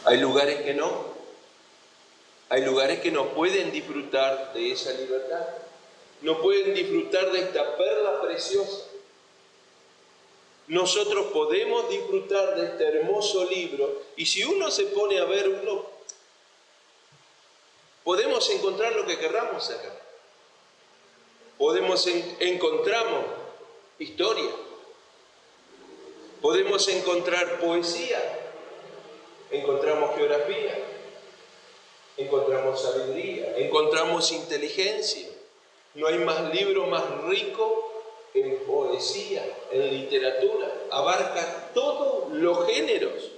Hay lugares que no. Hay lugares que no pueden disfrutar de esa libertad. No pueden disfrutar de esta perla preciosa. Nosotros podemos disfrutar de este hermoso libro, y si uno se pone a ver, podemos encontrar lo que querramos acá. Encontramos historia, podemos encontrar poesía, encontramos geografía, encontramos sabiduría, encontramos inteligencia. No hay más libro más rico en poesía, en literatura, abarca todos los géneros.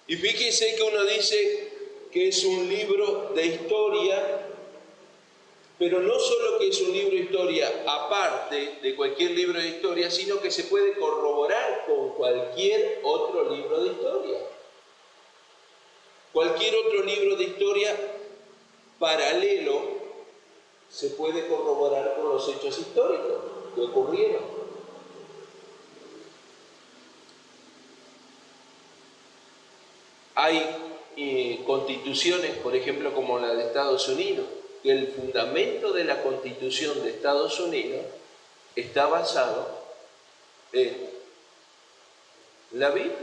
Y fíjese que uno dice que es un libro de historia, pero no solo que es un libro de historia aparte de cualquier libro de historia, sino que se puede corroborar con cualquier otro libro de historia. Cualquier otro libro de historia paralelo se puede corroborar con los hechos históricos que ocurrieron. Hay constituciones, por ejemplo, como la de Estados Unidos, que el fundamento de la Constitución de Estados Unidos está basado en la Biblia.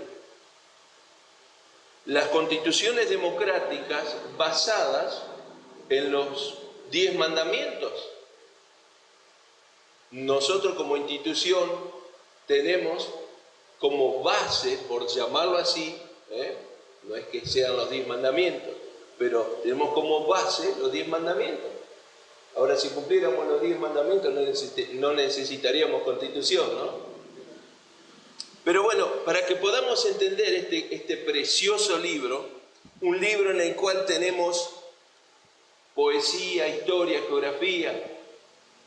Las constituciones democráticas basadas en los 10 mandamientos. Nosotros como institución tenemos como base, por llamarlo así, no es que sean los 10 mandamientos, pero tenemos como base los 10 mandamientos. Ahora, si cumpliéramos los 10 mandamientos no necesitaríamos constitución, ¿no? Pero bueno, para que podamos entender este precioso libro, un libro en el cual tenemos poesía, historia, geografía,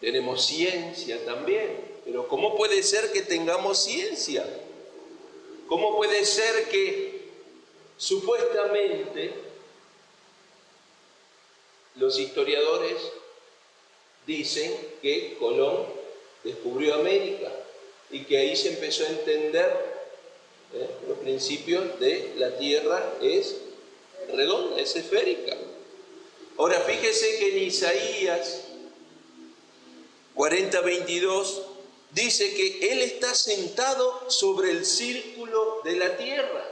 tenemos ciencia también. Pero ¿cómo puede ser que tengamos ciencia? ¿Cómo puede ser que supuestamente los historiadores dicen que Colón descubrió América y que ahí se empezó a entender los principios de la Tierra es redonda, es esférica? Ahora fíjese que en Isaías 40:22 dice que Él está sentado sobre el círculo de la tierra.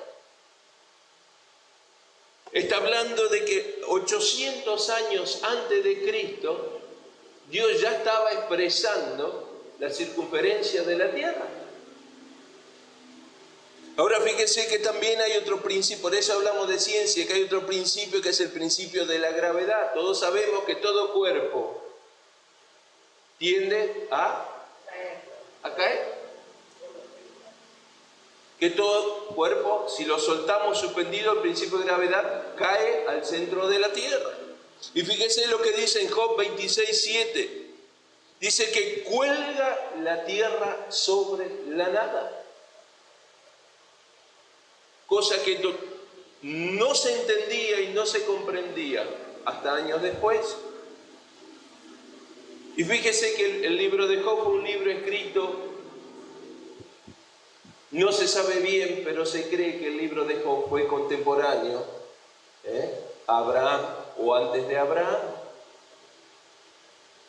Está hablando de que 800 años antes de Cristo, Dios ya estaba expresando la circunferencia de la tierra. Ahora fíjese que también hay otro principio, por eso hablamos de ciencia, que hay otro principio que es el principio de la gravedad. Todos sabemos que todo cuerpo tiende a caer. Que todo cuerpo, si lo soltamos suspendido, el principio de gravedad cae al centro de la tierra. Y fíjese lo que dice en Job 26:7. Dice que cuelga la tierra sobre la nada. Cosa que no se entendía y no se comprendía hasta años después. Y fíjese que el libro de Job fue un libro escrito, no se sabe bien, pero se cree que el libro de Job fue contemporáneo a Abraham o antes de Abraham.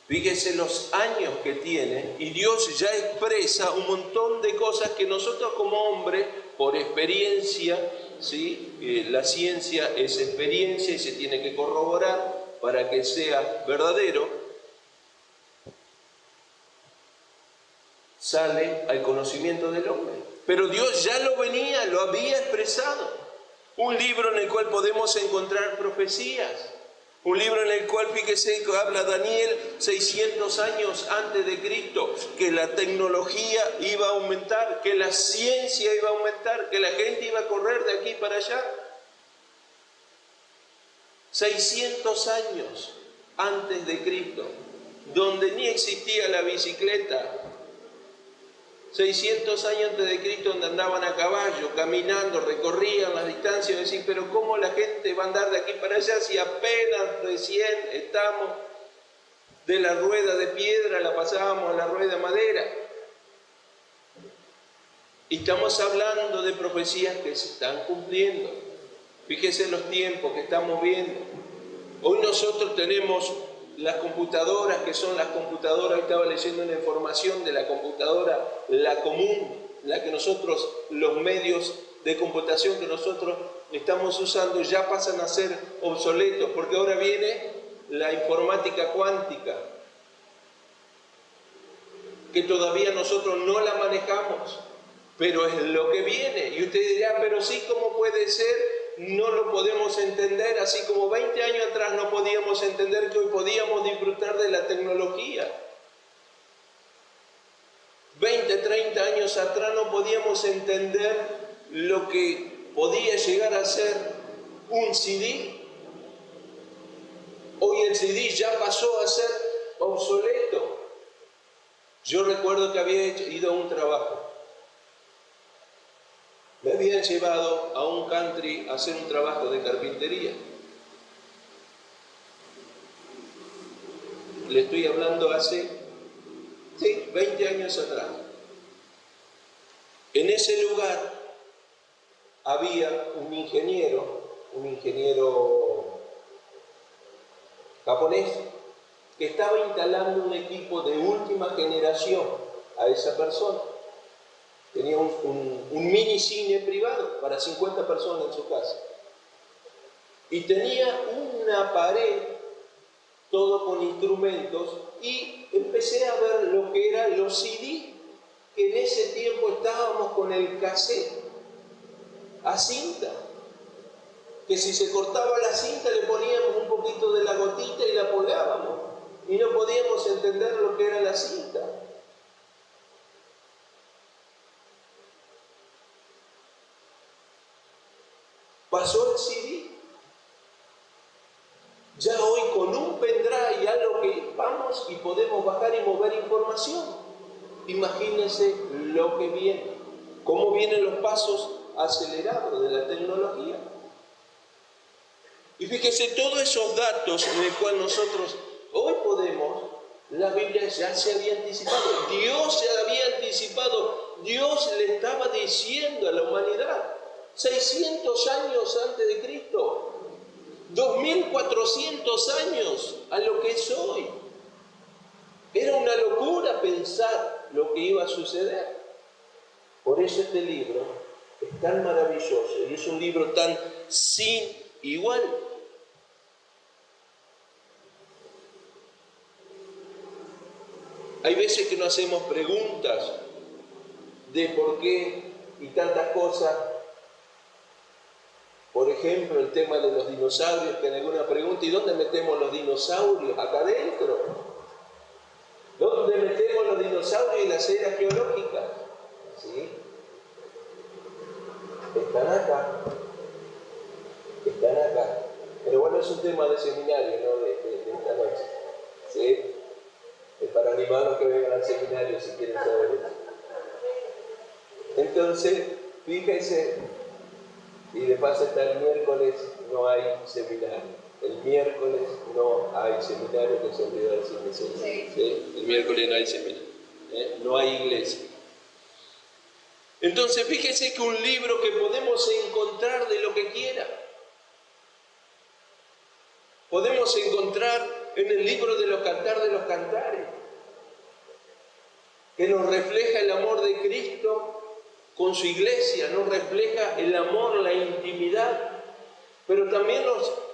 Fíjese los años que tiene y Dios ya expresa un montón de cosas que nosotros como hombres, por experiencia, ¿sí? La ciencia es experiencia y se tiene que corroborar para que sea verdadero, sale al conocimiento del hombre. Pero Dios ya lo había expresado. Un libro en el cual podemos encontrar profecías. Un libro en el cual, fíjese, que habla Daniel 600 años antes de Cristo, que la tecnología iba a aumentar, que la ciencia iba a aumentar, que la gente iba a correr de aquí para allá. 600 años antes de Cristo, donde ni existía la bicicleta. 600 años antes de Cristo, donde andaban a caballo, caminando, recorrían las distancias, y decían, pero ¿cómo la gente va a andar de aquí para allá si apenas recién estamos de la rueda de piedra, la pasábamos a la rueda de madera? Y estamos hablando de profecías que se están cumpliendo. Fíjese los tiempos que estamos viendo. Hoy nosotros tenemos las computadoras, que son las computadoras, estaba leyendo una información de la computadora, la común, la que nosotros, los medios de computación que nosotros estamos usando ya pasan a ser obsoletos, porque ahora viene la informática cuántica, que todavía nosotros no la manejamos, pero es lo que viene. Y usted dirá, pero sí, ¿cómo puede ser? No lo podemos entender, así como 20 años atrás no podíamos entender que hoy podíamos disfrutar de la tecnología. 20, 30 años atrás no podíamos entender lo que podía llegar a ser un CD. Hoy el CD ya pasó a ser obsoleto. Yo recuerdo que había ido a un trabajo. Me habían llevado a un country a hacer un trabajo de carpintería. Le estoy hablando hace, 20 años atrás. En ese lugar había un ingeniero japonés, que estaba instalando un equipo de última generación a esa persona. Tenía un mini cine privado para 50 personas en su casa. Y tenía una pared, todo con instrumentos, y empecé a ver lo que eran los CD, que en ese tiempo estábamos con el cassette a cinta, que si se cortaba la cinta le poníamos un poquito de la gotita y la colgábamos, y no podíamos entender lo que era la cinta. Pasó el CD. Ya hoy con un pendrive a lo que vamos y podemos bajar y mover información. Imagínense lo que viene, cómo vienen los pasos acelerados de la tecnología. Y fíjese, todos esos datos en el cual nosotros hoy podemos, la Biblia ya se había anticipado, Dios se había anticipado, Dios le estaba diciendo a la humanidad, 600 años antes de Cristo, 2400 años a lo que es hoy. Era una locura pensar lo que iba a suceder. Por eso este libro es tan maravilloso y es un libro tan sin igual. Hay veces que nos hacemos preguntas de por qué y tantas cosas. Por ejemplo, el tema de los dinosaurios, que en alguna pregunta, ¿y dónde metemos los dinosaurios? Acá adentro. ¿Dónde metemos los dinosaurios y las eras geológicas? ¿Sí? Están acá. Están acá. Pero bueno, es un tema de seminario, no de esta noche. ¿Sí? Es para animarlos que vengan al seminario si quieren saber eso. Entonces, fíjense, y de paso está el miércoles, no hay seminario. El miércoles no hay seminario, que se olvidó decir eso. ¿Sí? El miércoles no hay seminario. No hay iglesia. Entonces, fíjese que un libro que podemos encontrar de lo que quiera. Podemos encontrar en el libro de los Cantares de los Cantares, que nos refleja el amor de Cristo con su iglesia, nos refleja el amor, la intimidad, pero también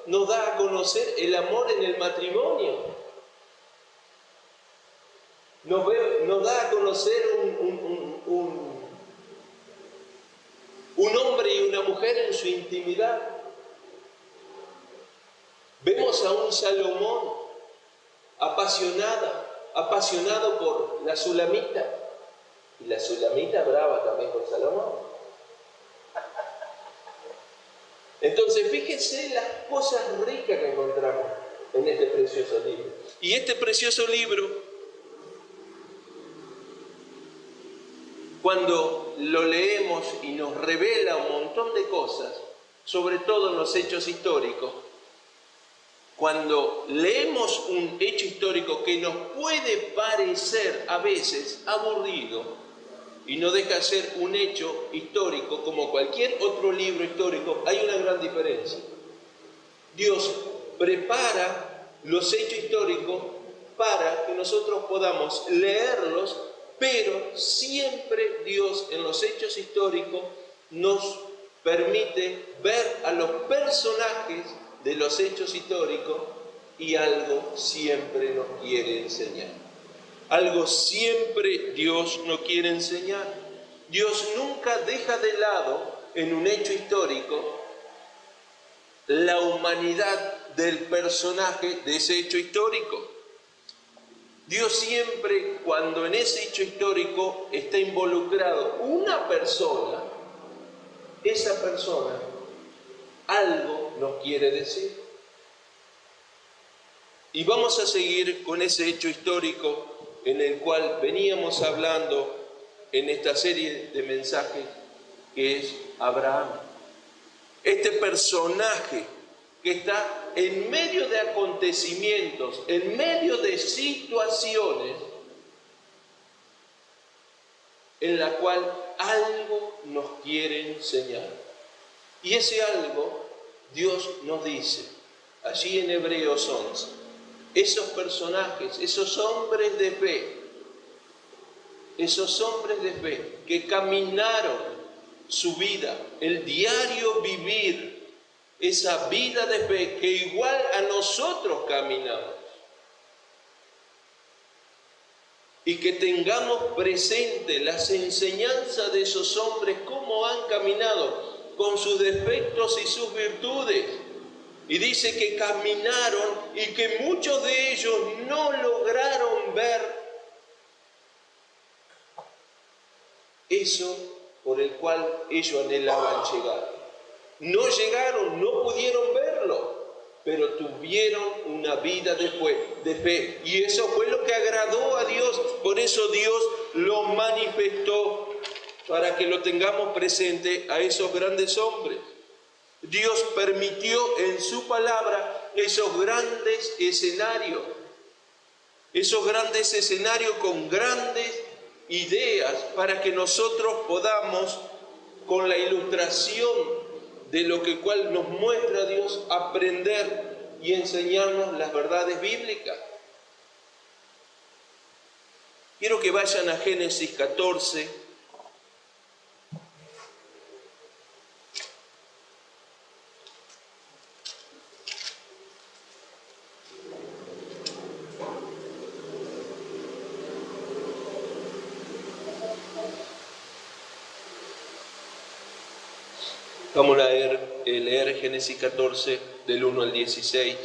nos da a conocer el amor en el matrimonio. Nos da a conocer un hombre y una mujer en su intimidad. Vemos a un Salomón apasionado por la Sulamita, y la Sulamita brava también con Salomón. Entonces, fíjense las cosas ricas que encontramos en este precioso libro. Y este precioso libro, cuando lo leemos y nos revela un montón de cosas, sobre todo en los hechos históricos, cuando leemos un hecho histórico que nos puede parecer a veces aburrido, y no deja de ser un hecho histórico como cualquier otro libro histórico, hay una gran diferencia. Dios prepara los hechos históricos para que nosotros podamos leerlos, pero siempre Dios en los hechos históricos nos permite ver a los personajes de los hechos históricos y algo siempre nos quiere enseñar. Algo siempre Dios nos quiere enseñar. Dios nunca deja de lado en un hecho histórico la humanidad del personaje de ese hecho histórico. Dios siempre, cuando en ese hecho histórico está involucrado una persona, esa persona algo nos quiere decir. Y vamos a seguir con ese hecho histórico en el cual veníamos hablando en esta serie de mensajes, que es Abraham. Este personaje que está en medio de acontecimientos, en medio de situaciones en la cual algo nos quiere enseñar. Y ese algo Dios nos dice, allí en Hebreos 11, esos personajes, esos hombres de fe que caminaron su vida, el diario vivir, esa vida de fe que igual a nosotros caminamos. Y que tengamos presente las enseñanzas de esos hombres, cómo han caminado, con sus defectos y sus virtudes. Y dice que caminaron y que muchos de ellos no lograron ver eso por el cual ellos anhelaban llegar. No llegaron, no pudieron verlo, pero tuvieron una vida de fe. Y eso fue lo que agradó a Dios. Por eso Dios lo manifestó, para que lo tengamos presente a esos grandes hombres. Dios permitió en su palabra esos grandes escenarios con grandes ideas, para que nosotros podamos, con la ilustración de lo que cual nos muestra Dios, aprender y enseñarnos las verdades bíblicas. Quiero que vayan a Génesis 14. Vamos a leer Génesis 14, del 1 al 16.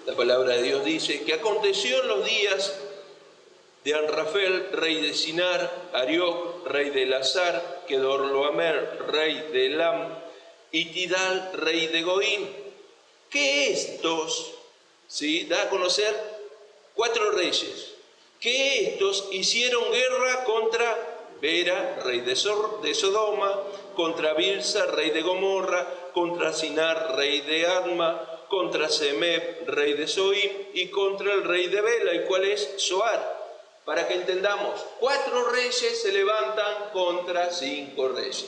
La palabra de Dios dice que aconteció en los días de Anrafel, rey de Sinar, Arioc, rey de Elazar, Kedorloamer, rey de Elam, y Tidal, rey de Goín, que estos, ¿sí?, da a conocer 4 reyes, que estos hicieron guerra contra Bera, rey de Sodoma, contra Birsa, rey de Gomorra, contra Sinar, rey de Adma, contra Semeb, rey de Zoim, y contra el rey de Bela, el cual es Zoar. Para que entendamos, 4 reyes se levantan contra 5 reyes.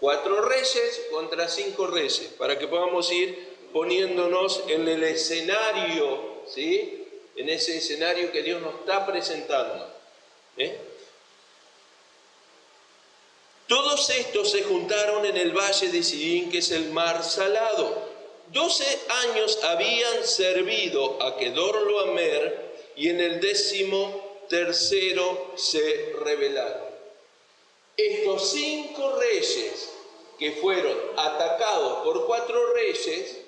4 reyes contra 5 reyes, para que podamos ir poniéndonos en el escenario, ¿sí?, en ese escenario que Dios nos está presentando. Todos estos se juntaron en el valle de Sidín, que es el mar salado. 12 años habían servido a Kedorloamer, y en el 13º se rebelaron. Estos 5 reyes que fueron atacados por 4 reyes,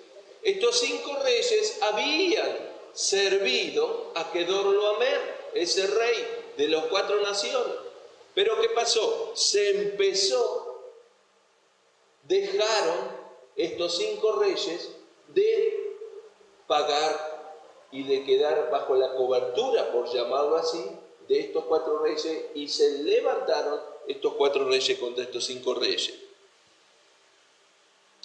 estos 5 reyes habían servido a Kedorloamer, ese rey de las 4 naciones. Pero ¿qué pasó? Dejaron estos 5 reyes de pagar y de quedar bajo la cobertura, por llamarlo así, de estos 4 reyes, y se levantaron estos 4 reyes contra estos 5 reyes.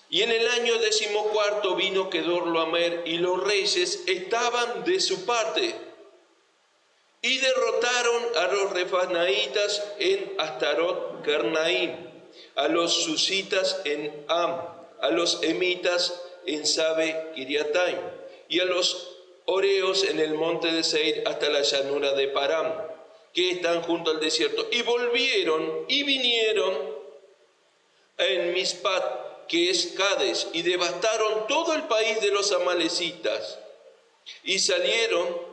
Y en el año 14 vino Kedorlaomer y los reyes estaban de su parte y derrotaron a los refanaitas en Astarot Karnaim, a los susitas en Am, a los emitas en Sabe Kiriataim y a los oreos en el monte de Seir hasta la llanura de Param, que están junto al desierto. Y volvieron y vinieron en Mispat, que es Cades, y devastaron todo el país de los amalecitas. Y salieron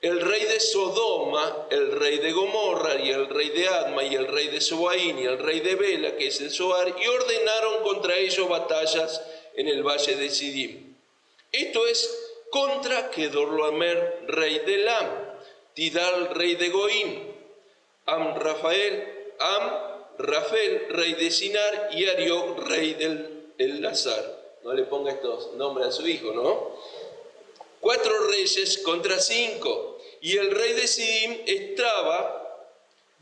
el rey de Sodoma, el rey de Gomorra, y el rey de Adma, y el rey de Sobaín, y el rey de Bela, que es el Zoar, y ordenaron contra ellos batallas en el valle de Sidim. Esto es contra Kedorlaomer, rey de Elam, Tidal, rey de Goim, Amrafel, rey de Sinar, y Arioc, rey del Elazar. No le ponga estos nombres a su hijo, ¿no? 4 reyes contra 5. Y el rey de Sidim estaba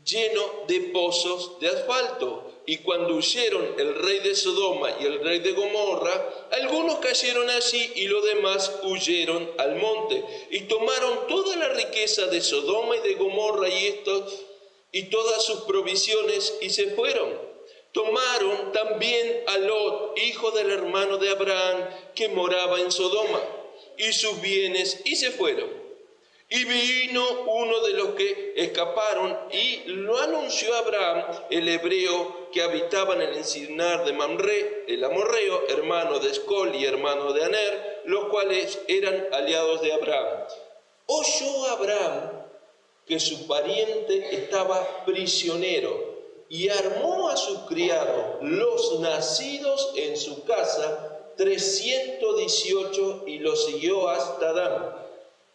lleno de pozos de asfalto. Y cuando huyeron el rey de Sodoma y el rey de Gomorra, algunos cayeron allí y los demás huyeron al monte. Y tomaron toda la riqueza de Sodoma y de Gomorra y todas sus provisiones y se fueron. Tomaron también a Lot, hijo del hermano de Abraham, que moraba en Sodoma, y sus bienes y se fueron. Y vino uno de los que escaparon y lo anunció a Abraham, el hebreo que habitaba en el encinar de Mamre, el amorreo, hermano de Escol y hermano de Aner, los cuales eran aliados de Abraham. Oyó Abraham que su pariente estaba prisionero y armó a sus criados, los nacidos en su casa, 318, y los siguió hasta Dan.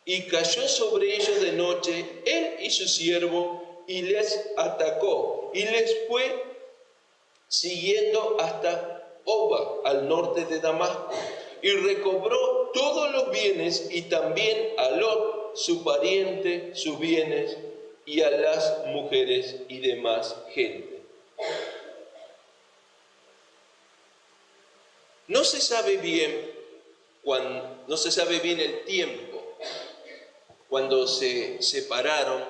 Y cayó sobre ellos de noche, él y su siervo, y les atacó, y les fue siguiendo hasta Oba, al norte de Damasco, y recobró todos los bienes, y también a Lot, su pariente, sus bienes, y a las mujeres y demás gente. No se sabe bien el tiempo cuando se separaron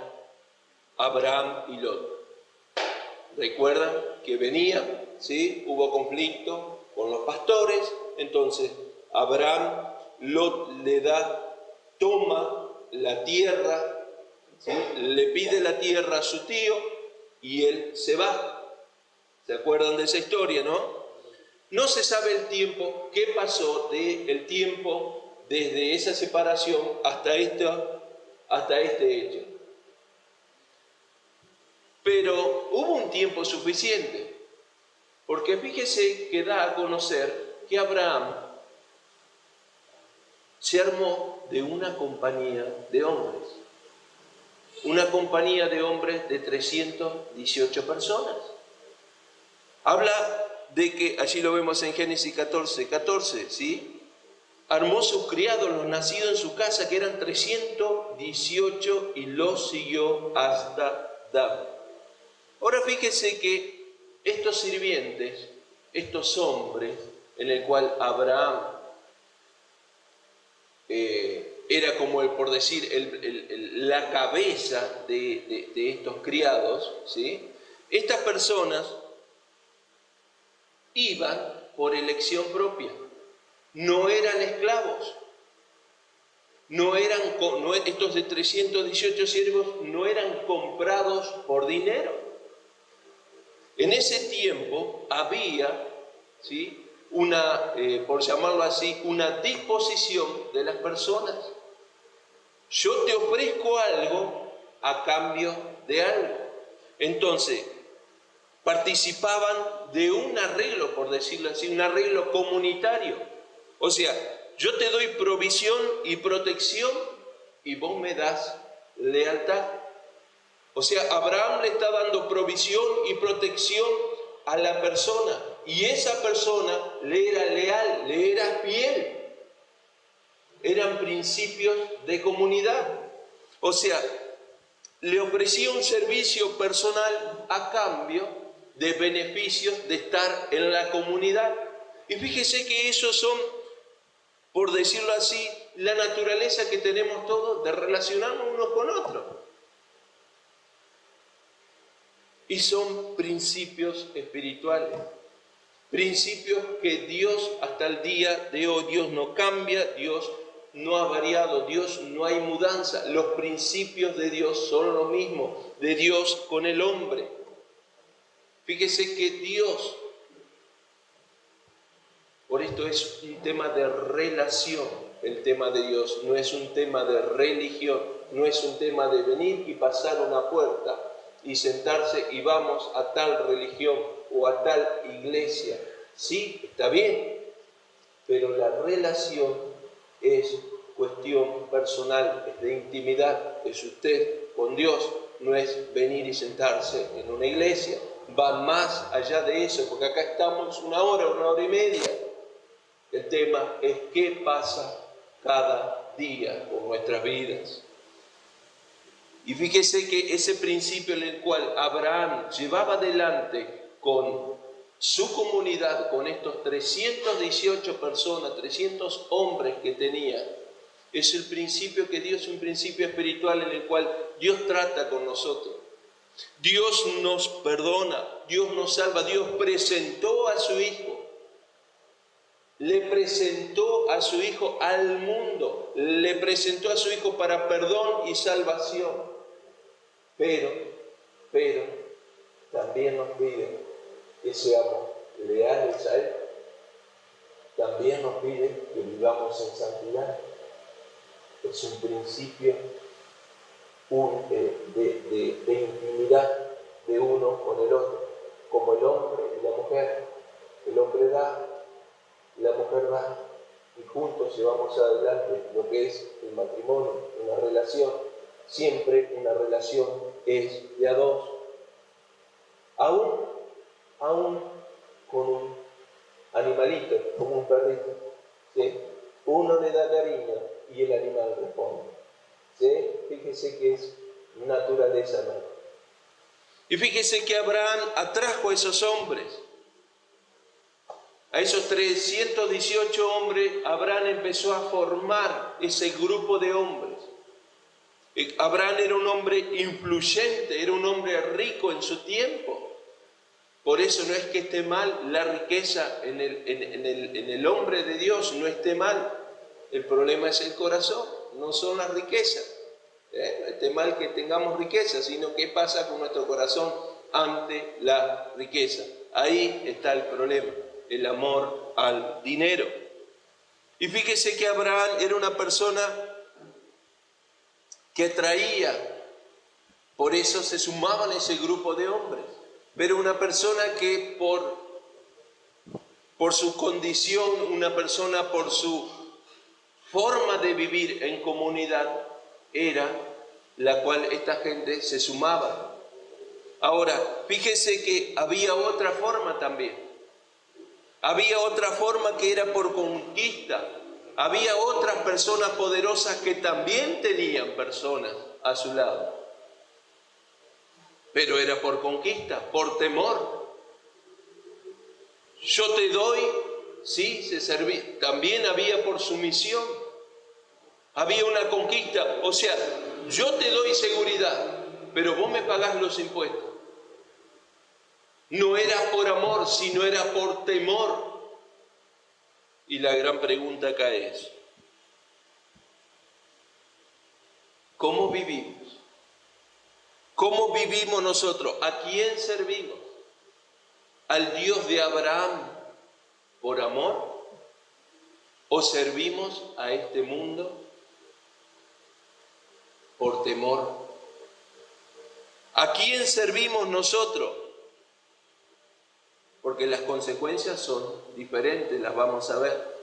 Abraham y Lot. Recuerdan que venía, ¿sí? Hubo conflicto con los pastores, entonces Abraham, Lot toma la tierra, ¿sí? Le pide la tierra a su tío y él se va. ¿Se acuerdan de esa historia, no? No se sabe el tiempo, qué pasó del tiempo desde esa separación hasta este hecho. Pero hubo un tiempo suficiente, porque fíjese que da a conocer que Abraham se armó de una compañía de hombres. Una compañía de hombres de 318 personas. Habla de que, allí lo vemos en Génesis 14, ¿sí? Armó sus criados, los nacidos en su casa, que eran 318, y los siguió hasta Dan. Ahora fíjese que estos sirvientes, estos hombres, en el cual Abraham era como por decir, la cabeza de estos criados, ¿sí? Estas personas iban por elección propia. No eran esclavos, estos de 318 siervos no eran comprados por dinero. En ese tiempo había, ¿sí?, por llamarlo así, una disposición de las personas. Yo te ofrezco algo a cambio de algo. Entonces, participaban de un arreglo, por decirlo así, un arreglo comunitario. O sea, yo te doy provisión y protección y vos me das lealtad. O sea, Abraham le está dando provisión y protección a la persona, y esa persona le era leal, le era fiel. Eran principios de comunidad. O sea, le ofrecía un servicio personal a cambio de beneficios de estar en la comunidad. Y fíjese que esos son, por decirlo así, la naturaleza que tenemos todos de relacionarnos unos con otros. Y son principios espirituales. Principios que Dios hasta el día de hoy, Dios no cambia, Dios no ha variado, Dios no hay mudanza. Los principios de Dios son los mismos, de Dios con el hombre. Fíjese que Dios, por esto es un tema de relación, el tema de Dios, no es un tema de religión, no es un tema de venir y pasar una puerta y sentarse y vamos a tal religión o a tal iglesia. Sí, está bien, pero la relación es cuestión personal, es de intimidad, es usted con Dios, no es venir y sentarse en una iglesia. Va más allá de eso, porque acá estamos una hora y media. El tema es qué pasa cada día con nuestras vidas. Y fíjese que ese principio en el cual Abraham llevaba adelante con su comunidad, con estos 318 personas, 300 hombres que tenía, es el principio que Dios es un principio espiritual en el cual Dios trata con nosotros. Dios nos perdona, Dios nos salva, Dios presentó a su Hijo. Le presentó a su Hijo al mundo, le presentó a su Hijo para perdón y salvación. Pero también nos pide que seamos leales a Él. También nos pide que vivamos en santidad. Es un principio de intimidad de uno con el otro, como el hombre y la mujer. El hombre da, la mujer da, y juntos llevamos adelante lo que es el matrimonio, una relación. Siempre una relación es de a dos. Aún con un animalito, como un perrito, ¿sí? Uno le da cariño y el animal responde. ¿Sí? Fíjese que es naturaleza, ¿no? Y fíjese que Abraham atrajo a esos hombres. A esos 318 hombres, Abraham empezó a formar ese grupo de hombres. Abraham era un hombre influyente, era un hombre rico en su tiempo. Por eso no es que esté mal la riqueza en el hombre de Dios, no esté mal. El problema es el corazón, no son las riquezas. No esté mal que tengamos riqueza, sino qué pasa con nuestro corazón ante la riqueza. Ahí está el problema, el amor al dinero. Y fíjese que Abraham era una persona que traía, por eso se sumaban a ese grupo de hombres, pero una persona que por su condición, una persona por su forma de vivir en comunidad, era la cual esta gente se sumaba. Ahora, fíjese que había otra forma también. Había otra forma que era por conquista. Había otras personas poderosas que también tenían personas a su lado. Pero era por conquista, por temor. Yo te doy, sí, se servía. También había por sumisión. Había una conquista. O sea, yo te doy seguridad, pero vos me pagás los impuestos. No era por amor, sino era por temor. Y la gran pregunta acá es, ¿cómo vivimos? ¿Cómo vivimos nosotros? ¿A quién servimos? ¿Al Dios de Abraham por amor? ¿O servimos a este mundo por temor? ¿A quién servimos nosotros? Porque las consecuencias son diferentes, las vamos a ver.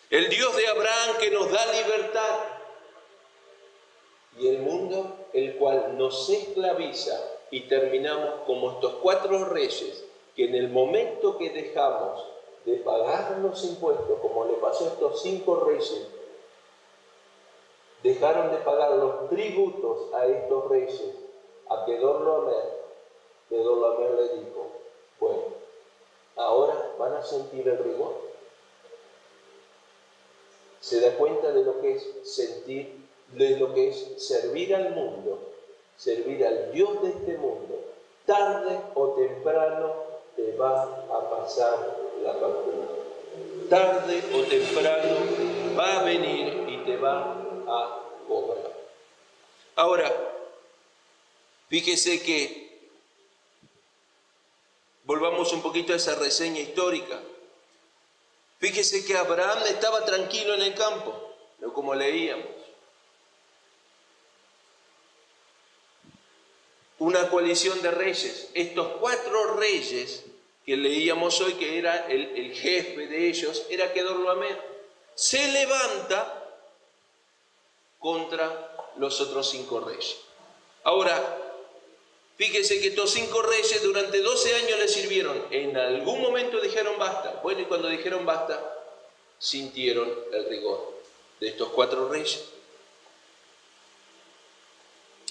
El Dios de Abraham que nos da libertad y el mundo el cual nos esclaviza y terminamos como estos 4 reyes que en el momento que dejamos de pagar los impuestos, como le pasó a estos 5 reyes, dejaron de pagar los tributos a estos reyes, a Kedorlaomer. Kedorlaomer le dijo, bueno, ahora van a sentir el rigor. Se da cuenta de lo que es sentir, de lo que es servir al mundo, servir al Dios de este mundo. Tarde o temprano te va a pasar la factura. Tarde o temprano va a venir y te va a cobrar. Ahora, fíjese que volvamos un poquito a esa reseña histórica. Fíjese que Abraham estaba tranquilo en el campo, no como leíamos. Una coalición de reyes. Estos 4 reyes que leíamos hoy, que era el jefe de ellos, era Kedorlaomer. Se levanta contra los otros 5 reyes. Ahora, fíjese que estos 5 reyes durante 12 años le sirvieron. En algún momento dijeron basta. Bueno, y cuando dijeron basta, sintieron el rigor de estos 4 reyes.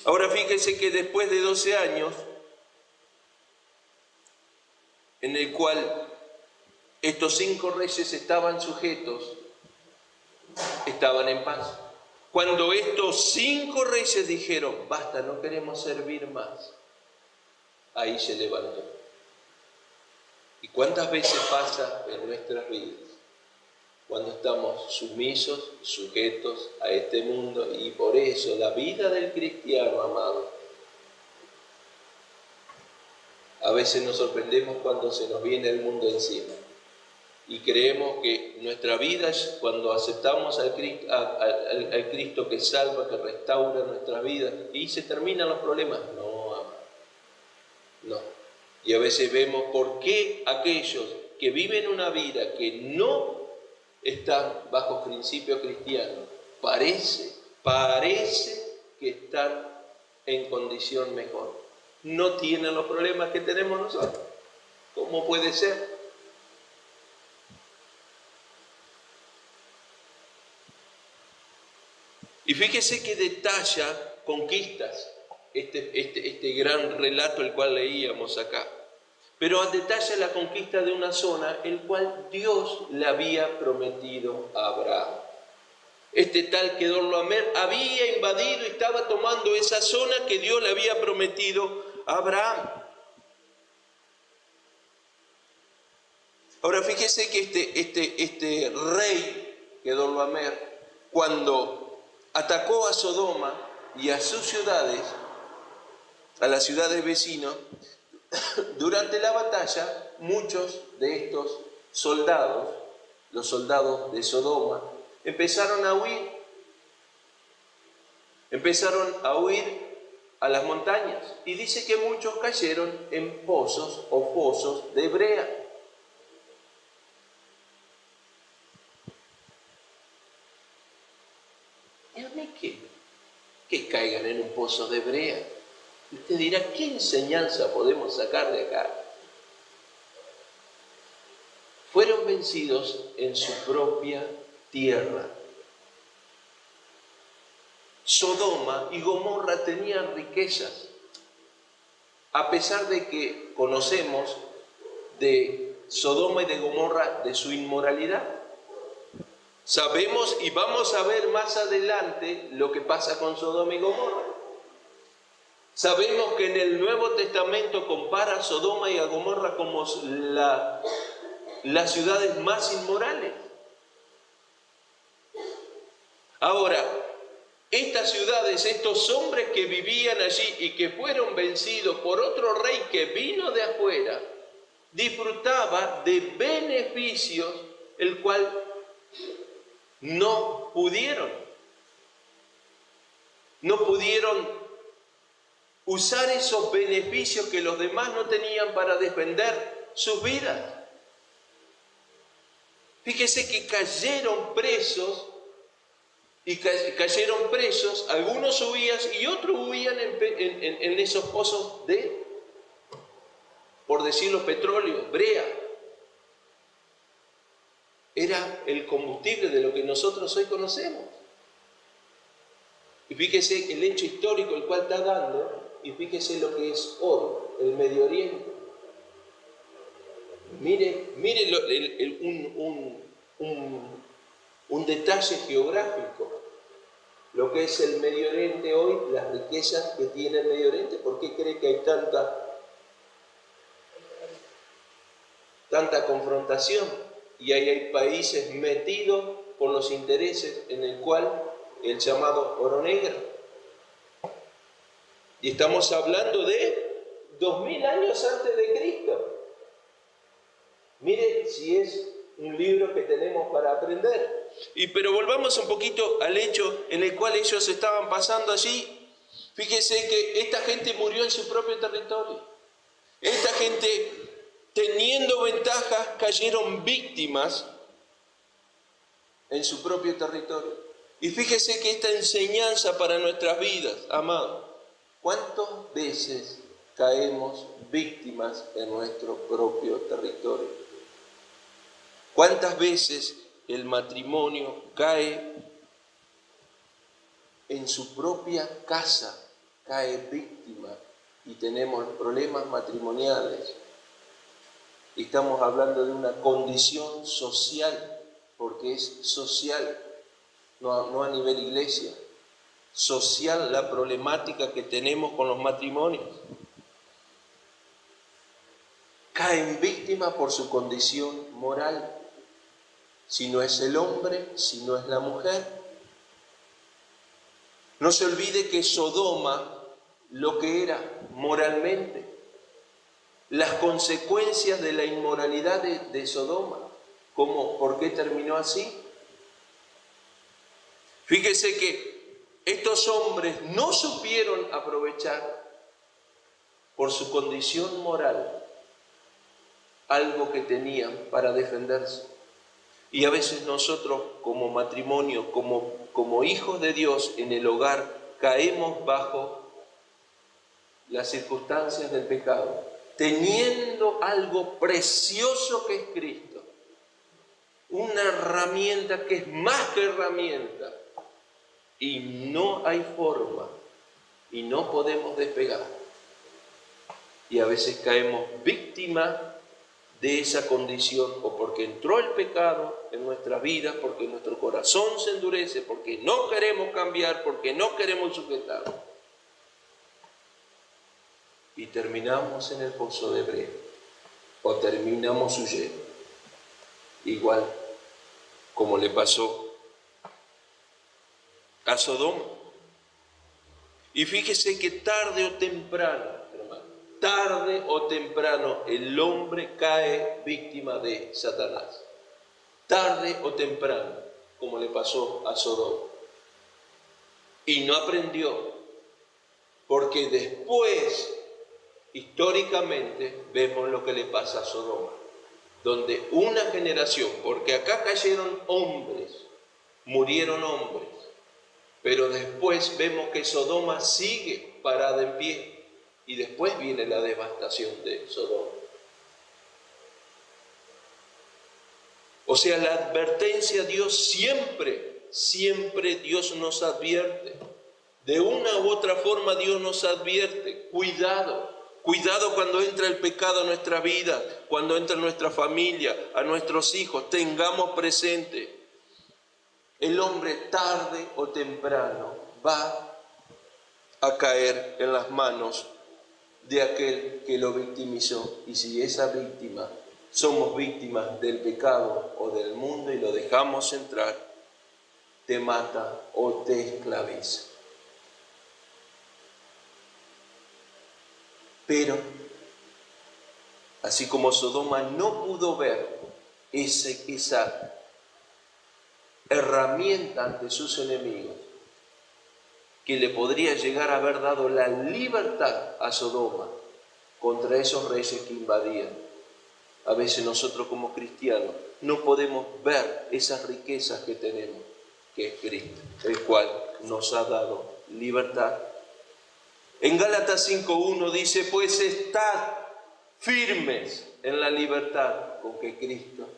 Ahora fíjese que después de 12 años, en el cual estos 5 reyes estaban sujetos, estaban en paz. Cuando estos 5 reyes dijeron, basta, no queremos servir más, ahí se levantó. ¿Y cuántas veces pasa en nuestras vidas? Cuando estamos sumisos, sujetos a este mundo, y por eso la vida del cristiano, amado, a veces nos sorprendemos cuando se nos viene el mundo encima y creemos que nuestra vida es cuando aceptamos al Cristo que salva, que restaura nuestra vida, y se terminan los problemas. No, amado, no. Y a veces vemos por qué aquellos que viven una vida que no están bajo principios cristianos, parece que están en condición mejor. No tienen los problemas que tenemos nosotros. ¿Cómo puede ser? Y fíjese que detalla conquistas, este gran relato el cual leíamos acá. Pero detalla la conquista de una zona el cual Dios le había prometido a Abraham. Este tal Kedorlaomer había invadido y estaba tomando esa zona que Dios le había prometido a Abraham. Ahora fíjese que este rey Kedorlaomer, cuando atacó a Sodoma y a sus ciudades, a las ciudades vecinas, durante la batalla, muchos de estos soldados, los soldados de Sodoma, empezaron a huir a las montañas. Y dice que muchos cayeron en pozos o fosos de brea. ¿Y a mí qué? Que caigan en un pozo de brea. Usted dirá, ¿qué enseñanza podemos sacar de acá? Fueron vencidos en su propia tierra. Sodoma y Gomorra tenían riquezas, a pesar de que conocemos de Sodoma y de Gomorra de su inmoralidad. Sabemos y vamos a ver más adelante lo que pasa con Sodoma y Gomorra. Sabemos que en el Nuevo Testamento compara a Sodoma y a Gomorra como las ciudades más inmorales. Ahora, estas ciudades, estos hombres que vivían allí y que fueron vencidos por otro rey que vino de afuera, disfrutaba de beneficios el cual no pudieron usar esos beneficios que los demás no tenían para defender sus vidas. Fíjese que cayeron presos, algunos huían y otros huían en esos pozos de, por decirlo, petróleo, brea. Era el combustible de lo que nosotros hoy conocemos. Y fíjese el hecho histórico el cual está dando, y fíjese lo que es hoy, el Medio Oriente. Mire un detalle geográfico, lo que es el Medio Oriente hoy, las riquezas que tiene el Medio Oriente. ¿Por qué cree que hay tanta confrontación? Y ahí hay países metidos por los intereses en el cual el llamado oro negro. Y estamos hablando de 2000 años antes de Cristo. Mire si es un libro que tenemos para aprender. Pero volvamos un poquito al hecho en el cual ellos estaban pasando allí. Fíjese que esta gente murió en su propio territorio. Esta gente, teniendo ventajas, cayeron víctimas en su propio territorio. Y fíjese que esta enseñanza para nuestras vidas, amados, ¿cuántas veces caemos víctimas en nuestro propio territorio? ¿Cuántas veces el matrimonio cae en su propia casa, cae víctima y tenemos problemas matrimoniales? Y estamos hablando de una condición social, porque es social, no a nivel iglesia, social la problemática que tenemos con los matrimonios. Caen víctimas por su condición moral. Si no es el hombre, si no es la mujer. No se olvide que Sodoma, lo que era moralmente, las consecuencias de la inmoralidad de Sodoma, ¿por qué terminó así? Fíjese que estos hombres no supieron aprovechar por su condición moral algo que tenían para defenderse. Y a veces nosotros como matrimonio, como hijos de Dios en el hogar, caemos bajo las circunstancias del pecado, teniendo algo precioso que es Cristo, una herramienta que es más que herramienta, y no hay forma, y no podemos despegar. Y a veces caemos víctimas de esa condición, o porque entró el pecado en nuestra vida, porque nuestro corazón se endurece, porque no queremos cambiar, porque no queremos sujetar. Y terminamos en el pozo de brea, o terminamos huyendo, igual como le pasó a Sodoma. Y fíjese que tarde o temprano, tarde o temprano el hombre cae víctima de Satanás. Tarde o temprano, como le pasó a Sodoma. Y no aprendió, porque después, históricamente, vemos lo que le pasa a Sodoma. Donde una generación, porque acá cayeron hombres, murieron hombres, pero después vemos que Sodoma sigue parada en pie. Y después viene la devastación de Sodoma. O sea, la advertencia Dios siempre Dios nos advierte. De una u otra forma Dios nos advierte. Cuidado cuando entra el pecado a nuestra vida, cuando entra en nuestra familia, a nuestros hijos. Tengamos presente, el hombre tarde o temprano va a caer en las manos de aquel que lo victimizó. Y si esa víctima somos víctimas del pecado o del mundo y lo dejamos entrar, te mata o te esclaviza. Pero así como Sodoma no pudo ver esa herramienta ante sus enemigos, que le podría llegar a haber dado la libertad a Sodoma contra esos reyes que invadían. A veces nosotros como cristianos no podemos ver esas riquezas que tenemos, que es Cristo, el cual nos ha dado libertad. En Gálatas 5:1 dice, pues estad firmes en la libertad con que Cristo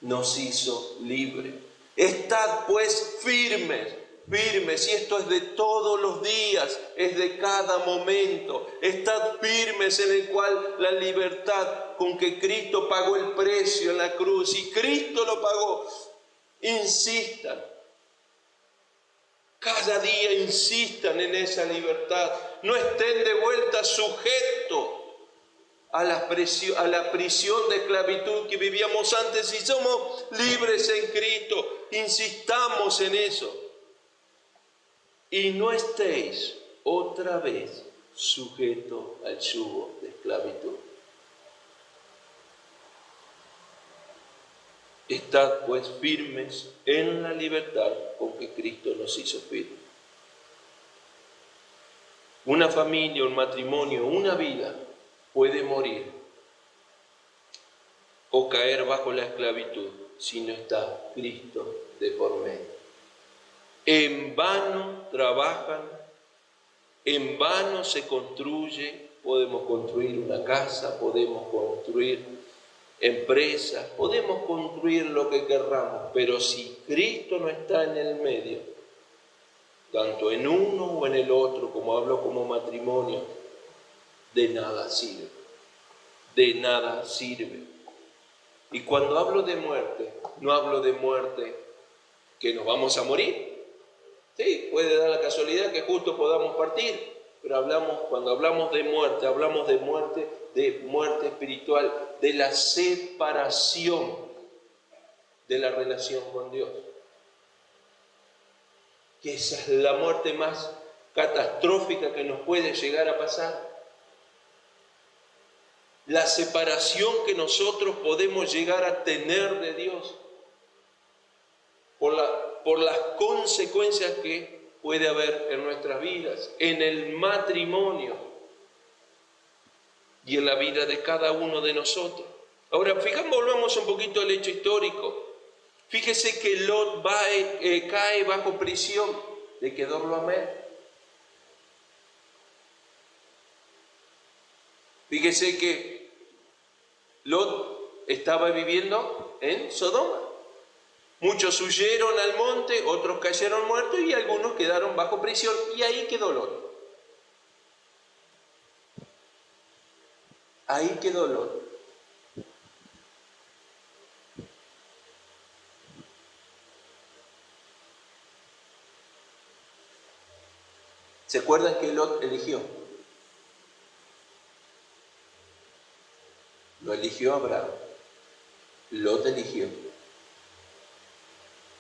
nos hizo libres. Estad pues firmes. firmes, y esto es de todos los días, es de cada momento. Estad firmes en el cual la libertad con que Cristo pagó el precio en la cruz, y Cristo lo pagó. Insistan. Cada día insistan en esa libertad. No estén de vuelta sujetos a la prisión de esclavitud que vivíamos antes. Si somos libres en Cristo, insistamos en eso. Y no estéis otra vez sujetos al yugo de esclavitud. Estad pues firmes en la libertad con que Cristo nos hizo firmes. Una familia, un matrimonio, una vida puede morir o caer bajo la esclavitud si no está Cristo de por medio. En vano trabajan, en vano se construye. Podemos construir una casa, podemos construir empresas, podemos construir lo que querramos, pero si Cristo no está en el medio, tanto en uno o en el otro, como hablo como matrimonio, de nada sirve, de nada sirve. Y cuando hablo de muerte, no hablo de muerte que nos vamos a morir. Sí, puede dar la casualidad que justo podamos partir, pero cuando hablamos de muerte espiritual, de la separación de la relación con Dios. Que esa es la muerte más catastrófica que nos puede llegar a pasar. La separación que nosotros podemos llegar a tener de Dios por las consecuencias que puede haber en nuestras vidas, en el matrimonio y en la vida de cada uno de nosotros. Ahora, volvamos un poquito al hecho histórico. Fíjese que Lot cae bajo prisión de Kedorlaomer. Fíjese que Lot estaba viviendo en Sodoma. Muchos huyeron al monte, otros cayeron muertos y algunos quedaron bajo prisión. Y ahí quedó Lot. Ahí quedó Lot. ¿Se acuerdan que Lot eligió? Lo eligió Abraham. Lot eligió.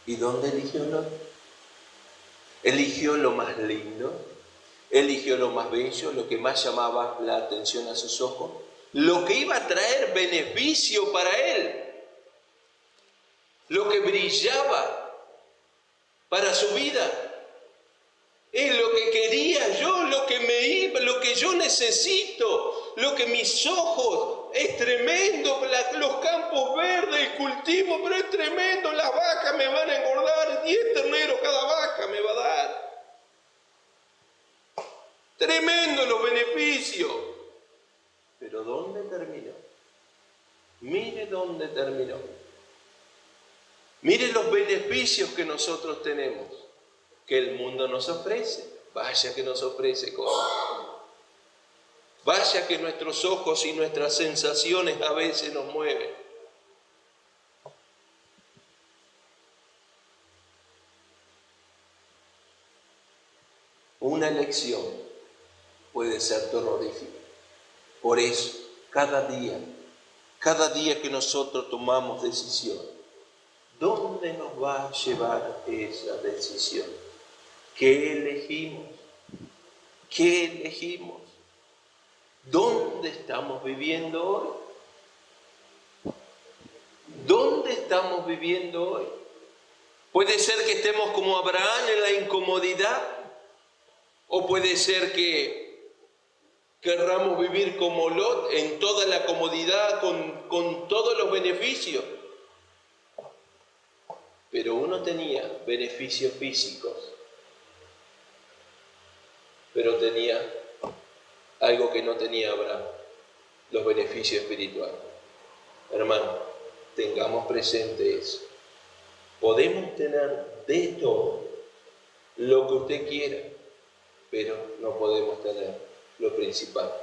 ¿Y dónde eligió Lot? Eligió lo más lindo, eligió lo más bello, lo que más llamaba la atención a sus ojos, lo que iba a traer beneficio para él, lo que brillaba para su vida. Es lo que quería yo, lo que yo necesito, lo que mis ojos, es tremendo, los campos verdes, el cultivo, pero es tremendo, las vacas me van a engordar, 10 terneros cada vaca me va a dar. Tremendo los beneficios. Pero ¿dónde terminó? Mire dónde terminó. Mire los beneficios que nosotros tenemos, que el mundo nos ofrece. Vaya que nos ofrece cosas. Vaya que nuestros ojos y nuestras sensaciones a veces nos mueven. Una elección puede ser terrorífica. Por eso, cada día que nosotros tomamos decisión, ¿dónde nos va a llevar esa decisión? ¿Qué elegimos? ¿Qué elegimos? ¿Dónde estamos viviendo hoy? ¿Dónde estamos viviendo hoy? Puede ser que estemos como Abraham en la incomodidad, o puede ser que querramos vivir como Lot en toda la comodidad, con todos los beneficios. Pero uno tenía beneficios físicos, pero tenía algo que no tenía Abraham, los beneficios espirituales. Hermano, tengamos presente eso. Podemos tener de todo, lo que usted quiera, pero no podemos tener lo principal.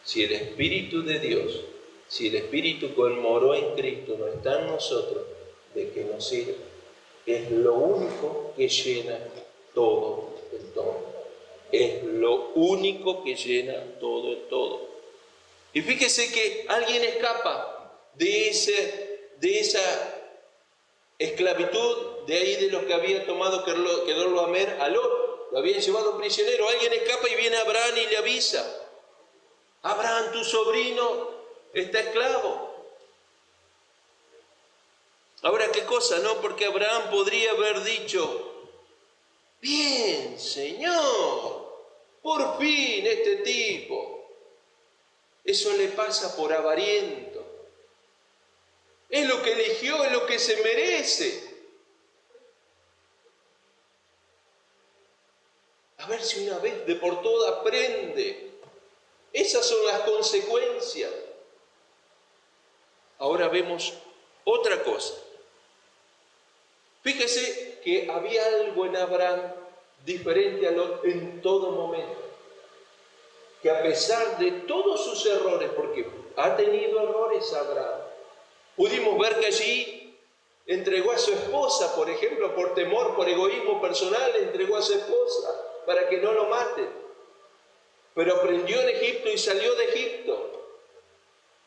Si el Espíritu de Dios, si el Espíritu que moró en Cristo no está en nosotros, ¿de qué nos sirve? Es lo único que llena todo el todo. Es lo único que llena todo el todo. Y fíjese que alguien escapa de esa esclavitud, de ahí de lo que había tomado Kedorlaomer a Lot. Lo habían llevado prisionero. Alguien escapa y viene Abraham y le avisa: Abraham, tu sobrino está esclavo. Ahora, ¿qué cosa, no? Porque Abraham podría haber dicho: bien, Señor, por fin este tipo. Eso le pasa por avariento. Es lo que eligió, es lo que se merece. A ver si una vez de por todas aprende. Esas son las consecuencias. Ahora vemos otra cosa. Fíjese que había algo en Abraham diferente a Lot en todo momento. Que a pesar de todos sus errores, porque ha tenido errores Abraham, pudimos ver que allí entregó a su esposa, por ejemplo, por temor, por egoísmo personal, entregó a su esposa para que no lo maten. Pero aprendió en Egipto y salió de Egipto.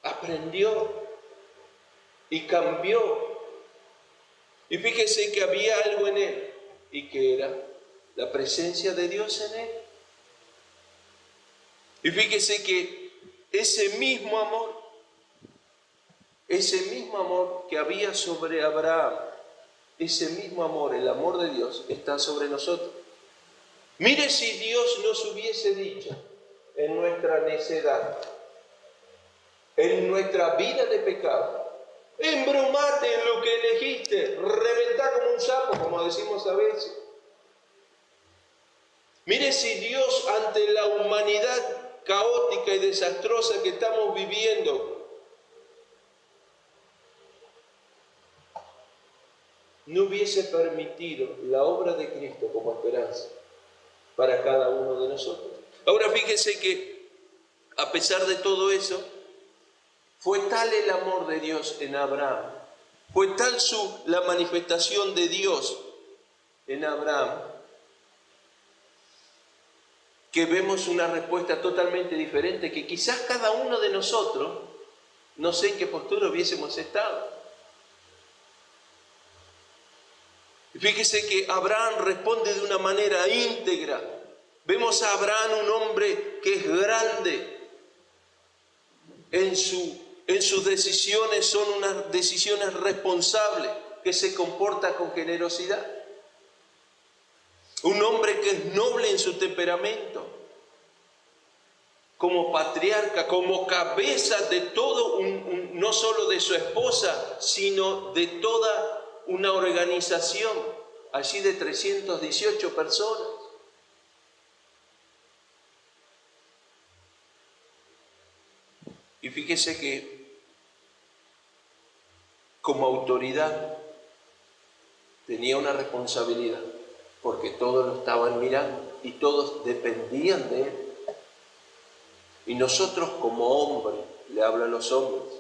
Aprendió y cambió. Y fíjese que había algo en él, y que era la presencia de Dios en él. Y fíjese que ese mismo amor que había sobre Abraham, ese mismo amor, el amor de Dios, está sobre nosotros. Mire si Dios nos hubiese dicho en nuestra necedad, en nuestra vida de pecado: embrumate en lo que elegiste, reventá como un sapo, como decimos a veces. Mire si Dios, ante la humanidad caótica y desastrosa que estamos viviendo, no hubiese permitido la obra de Cristo como esperanza para cada uno de nosotros. Ahora fíjese que a pesar de todo eso, fue tal el amor de Dios en Abraham, fue tal la manifestación de Dios en Abraham, que vemos una respuesta totalmente diferente, que quizás cada uno de nosotros, no sé en qué postura hubiésemos estado. Fíjese que Abraham responde de una manera íntegra. Vemos a Abraham, un hombre que es grande en sus decisiones, son unas decisiones responsables, que se comporta con generosidad. Un hombre que es noble en su temperamento, como patriarca, como cabeza de todo, no solo de su esposa, sino de toda una organización, allí de 318 personas. Y fíjese que como autoridad tenía una responsabilidad, porque todos lo estaban mirando y todos dependían de él. Y nosotros como hombres, le hablo a los hombres,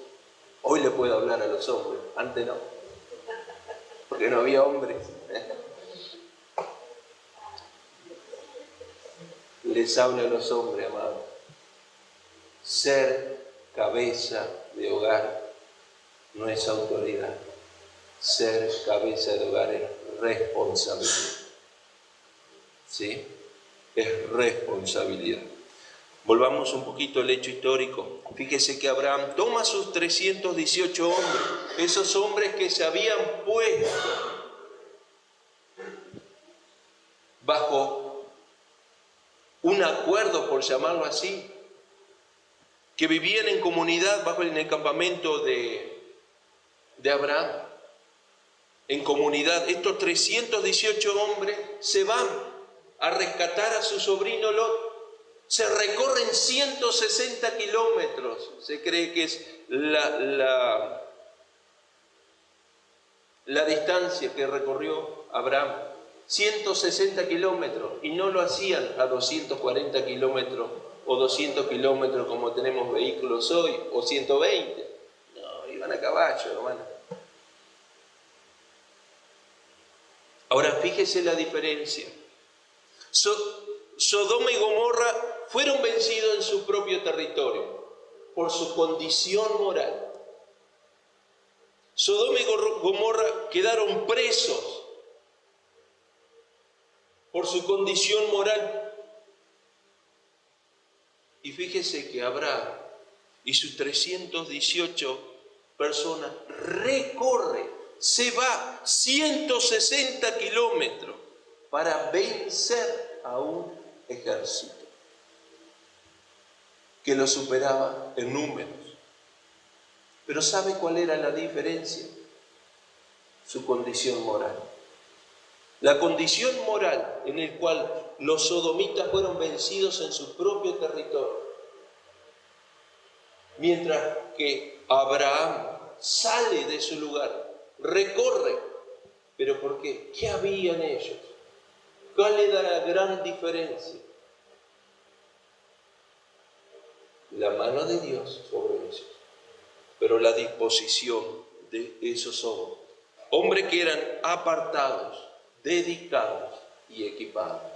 hoy le puedo hablar a los hombres, antes no, porque no había hombres. Les hablo a los hombres, amados. Ser cabeza de hogar no es autoridad. Ser cabeza de hogar es responsabilidad. ¿Sí? Es responsabilidad. Volvamos un poquito al hecho histórico. Fíjese que Abraham toma sus 318 hombres, esos hombres que se habían puesto bajo un acuerdo, por llamarlo así, que vivían en comunidad bajo el campamento de Abraham. En comunidad, estos 318 hombres se van a rescatar a su sobrino Lot. Se recorren 160 kilómetros, se cree que es la distancia que recorrió Abraham. 160 kilómetros y no lo hacían a 240 kilómetros o 200 kilómetros como tenemos vehículos hoy, o 120. No, iban a caballo, hermano. Ahora fíjese la diferencia. Sodoma y Gomorra fueron vencidos en su propio territorio por su condición moral. Sodoma y Gomorra quedaron presos por su condición moral. Y fíjese que Abraham y sus 318 personas se va 160 kilómetros para vencer a un ejército que lo superaba en números. Pero ¿sabe cuál era la diferencia? Su condición moral. La condición moral en la cual los sodomitas fueron vencidos en su propio territorio, mientras que Abraham sale de su lugar, recorre. ¿Pero por qué? ¿Qué había en ellos? ¿Cuál era la gran diferencia? La mano de Dios sobre ellos, pero la disposición de esos hombres. Hombres que eran apartados, dedicados y equipados.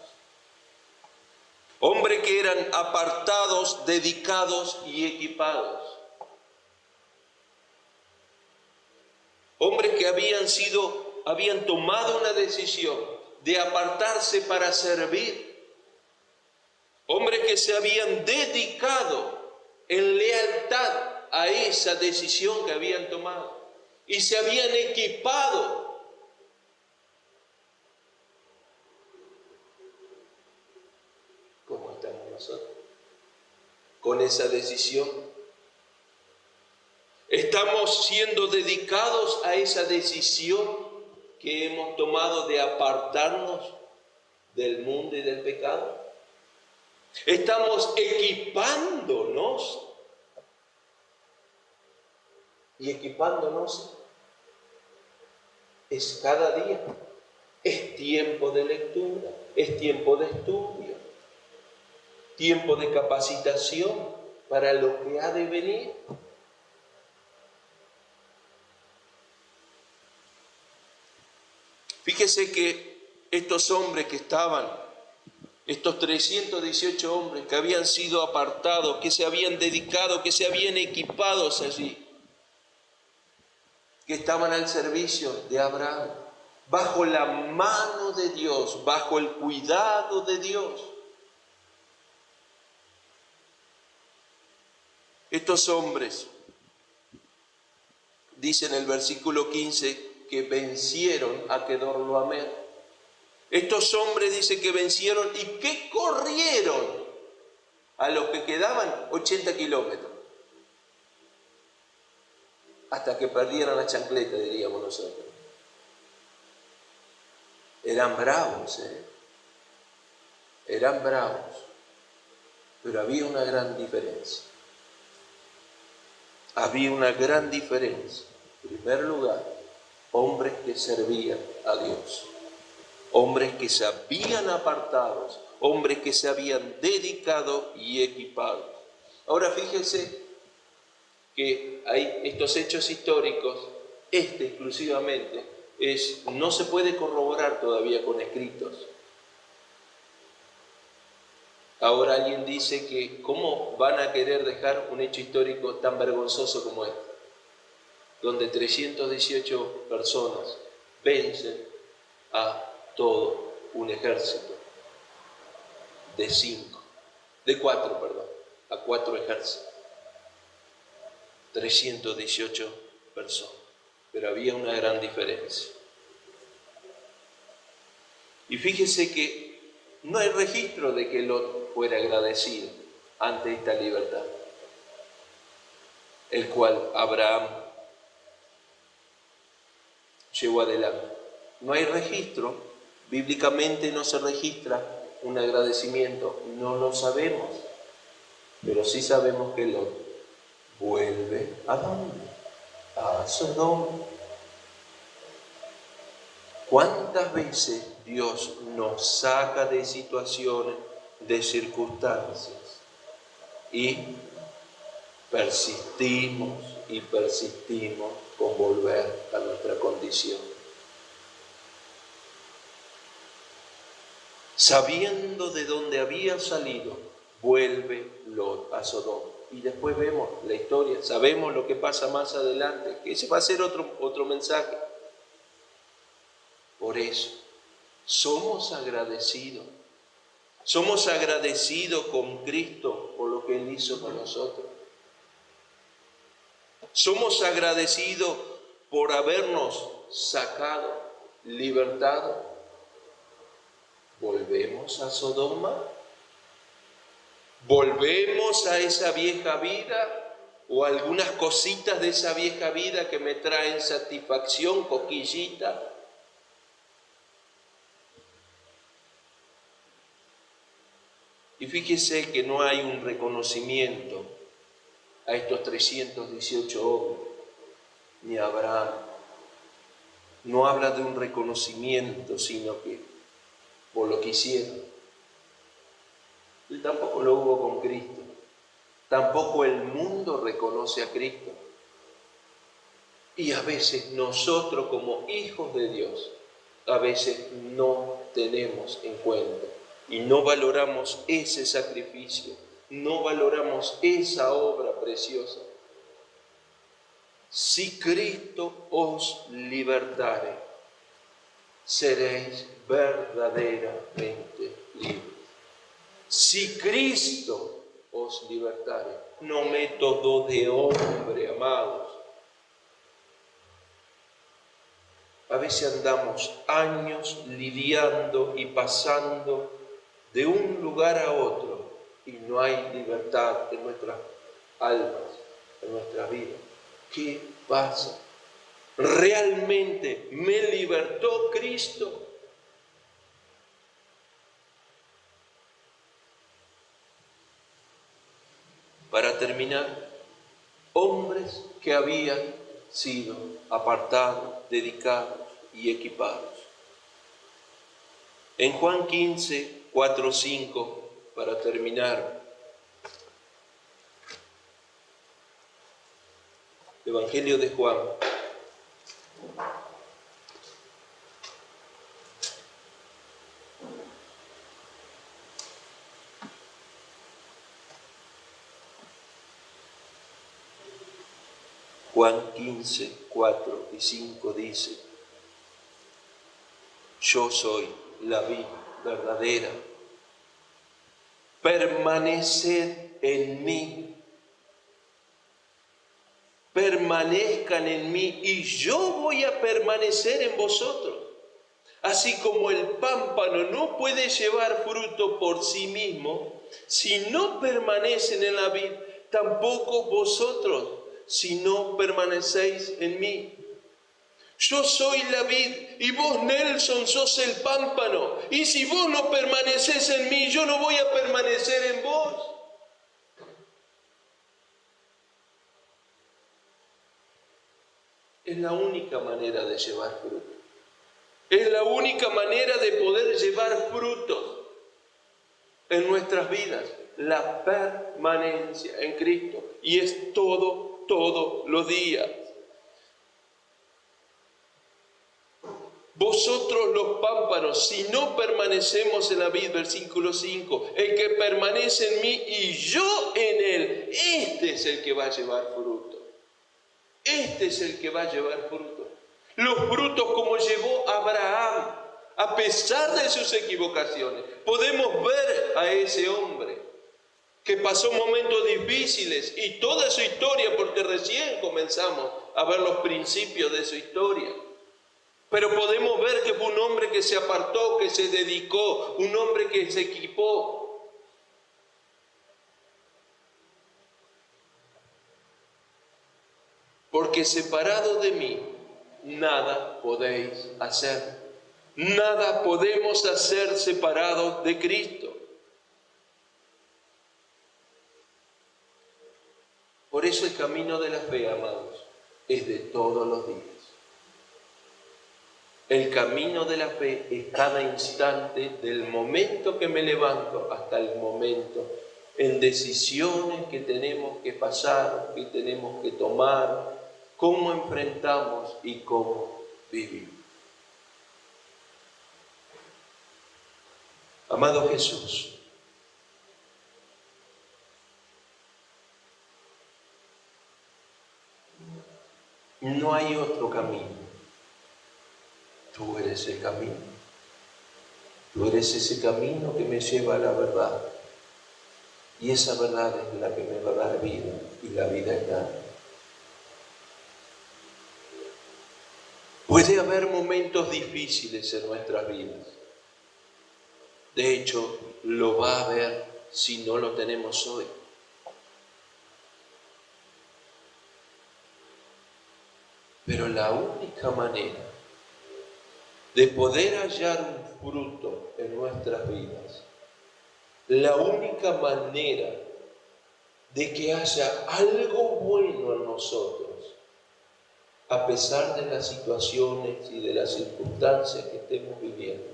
Hombres que eran apartados, dedicados y equipados. Hombres que habían tomado una decisión de apartarse para servir. Hombres que se habían dedicado en lealtad a esa decisión que habían tomado y se habían equipado. ¿Cómo estamos nosotros con esa decisión? ¿Estamos siendo dedicados a esa decisión que hemos tomado de apartarnos del mundo y del pecado? ¿Estamos equipándonos? Y equipándonos es cada día. Es tiempo de lectura, es tiempo de estudio, tiempo de capacitación para lo que ha de venir. Fíjese que estos hombres que estaban, estos 318 hombres que habían sido apartados, que se habían dedicado, que se habían equipado allí, que estaban al servicio de Abraham, bajo la mano de Dios, bajo el cuidado de Dios. Estos hombres, dice en el versículo 15, que vencieron a Kedorlaomer. Estos hombres dice que vencieron y que corrieron a los que quedaban 80 kilómetros. Hasta que perdieran la chancleta, diríamos nosotros. Eran bravos, eran bravos. Pero había una gran diferencia. Había una gran diferencia. En primer lugar, hombres que servían a Dios. Hombres que se habían apartado, hombres que se habían dedicado y equipado. Ahora fíjense que hay estos hechos históricos, exclusivamente, no se puede corroborar todavía con escritos. Ahora alguien dice que ¿cómo van a querer dejar un hecho histórico tan vergonzoso como este? Donde 318 personas vencen a todo un ejército de cuatro ejércitos. 318 personas. Pero había una gran diferencia. Y fíjese que no hay registro de que Lot fuera agradecido ante esta libertad, el cual Abraham llevó adelante. No hay registro, bíblicamente no se registra un agradecimiento, no lo sabemos, pero sí sabemos que Lot vuelve ¿a dónde? A Sodoma. ¿Cuántas veces Dios nos saca de situaciones, de circunstancias, y persistimos y persistimos con volver a nuestra condición. Sabiendo de dónde había salido, vuelve Lot a Sodoma. Y después vemos la historia, sabemos lo que pasa más adelante, que ese va a ser otro mensaje. Por eso, somos agradecidos. Somos agradecidos con Cristo por lo que Él hizo con nosotros. Somos agradecidos por habernos sacado, libertado. ¿Volvemos a Sodoma? ¿Volvemos a esa vieja vida? ¿O algunas cositas de esa vieja vida que me traen satisfacción, cosquillita? Y fíjese que no hay un reconocimiento a estos 318 hombres, ni a Abraham. No habla de un reconocimiento, sino que por lo que hicieron. Y tampoco lo hubo con Cristo. Tampoco el mundo reconoce a Cristo. Y a veces nosotros como hijos de Dios, a veces no tenemos en cuenta y no valoramos ese sacrificio, no valoramos esa obra preciosa. Si Cristo os libertare, seréis verdaderamente libres. Si Cristo os libertare, no método de hombre, amados. A veces andamos años lidiando y pasando de un lugar a otro y no hay libertad en nuestras almas, en nuestras vidas. ¿Qué pasa? ¿Realmente me libertó Cristo? Para terminar, hombres que habían sido apartados, dedicados y equipados. En Juan 15, 4, 5, para terminar, Evangelio de Juan. Juan 15, 4 y 5 dice: yo soy la vid verdadera, permaneced en mí, permanezcan en mí y yo voy a permanecer en vosotros. Así como el pámpano no puede llevar fruto por sí mismo, si no permanecen en la vid, tampoco vosotros, si no permanecéis en mí. Yo soy la vid y vos, Nelson, sos el pámpano. Y si vos no permanecés en mí, yo no voy a permanecer en vos. Es la única manera de llevar fruto. Es la única manera de poder llevar frutos en nuestras vidas. La permanencia en Cristo. Y es todos los días. Vosotros los pámpanos, si no permanecemos en la vid, versículo 5, el que permanece en mí y yo en él, este es el que va a llevar fruto. Este es el que va a llevar fruto. Los frutos como llevó Abraham, a pesar de sus equivocaciones. Podemos ver a ese hombre que pasó momentos difíciles y toda su historia, porque recién comenzamos a ver los principios de su historia. Pero podemos ver que fue un hombre que se apartó, que se dedicó, un hombre que se equipó. Porque separado de mí, nada podéis hacer. Nada podemos hacer separados de Cristo. Por eso el camino de la fe, amados, es de todos los días. El camino de la fe es cada instante, del momento que me levanto hasta el momento, en decisiones que tenemos que pasar, que tenemos que tomar, cómo enfrentamos y cómo vivimos. Amado Jesús, no hay otro camino. Tú eres el camino. Tú eres ese camino que me lleva a la verdad. Y esa verdad es la que me va a dar vida y la vida eterna. Puede haber momentos difíciles en nuestras vidas. De hecho, lo va a haber si no lo tenemos hoy. Pero la única manera de poder hallar un fruto en nuestras vidas, la única manera de que haya algo bueno en nosotros, a pesar de las situaciones y de las circunstancias que estemos viviendo,